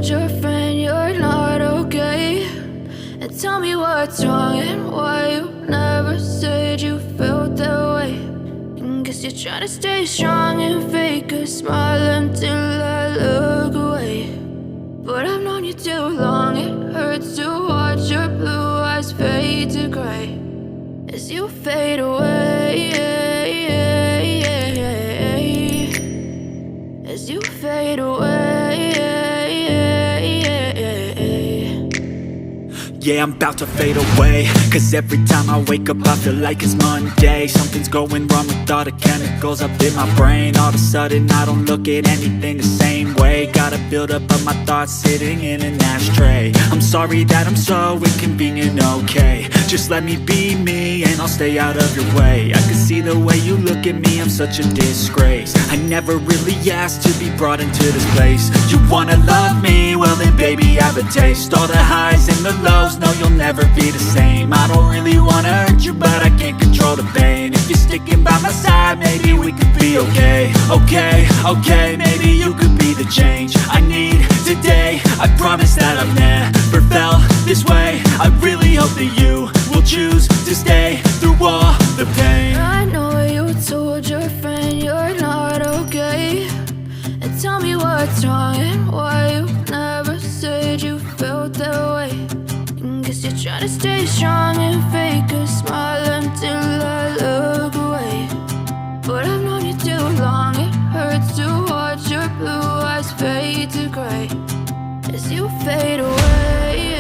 told your friend you're not okay? And tell me what's wrong and why you never said you felt that way. And guess you're trying to stay strong and fake a smile until I look away. But I've known you too long, it hurts to watch your blue eyes fade to gray as you fade away, as you fade away. Yeah, I'm about to fade away, cause every time I wake up I feel like it's Monday. Something's going wrong with all the chemicals up in my brain. All of a sudden I don't look at anything the same way. Got a buildup of my thoughts sitting in an ashtray. I'm sorry that I'm so inconvenient, okay? Just let me be me and I'll stay out of your way. I can see the way you look at me, I'm such a disgrace. I never really asked to be brought into this place. You wanna love me? Well then baby have a taste. All the highs and the lows, no you'll never be the same. I don't really wanna hurt you but I can't control the pain. If you're sticking by my side maybe we could be okay. Okay, maybe you could be the change I need today. I promise that I've never felt this way. I really hope that you will choose to stay through all the pain. I know you told your friend you're not okay. And tell me what's wrong and why you never said you felt that way. And guess you're trying to stay strong and fake a smile until I look away. But I've known you too long, it hurts to watch your blue eyes fade to gray as you fade away,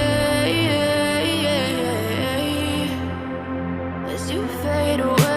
as you fade away.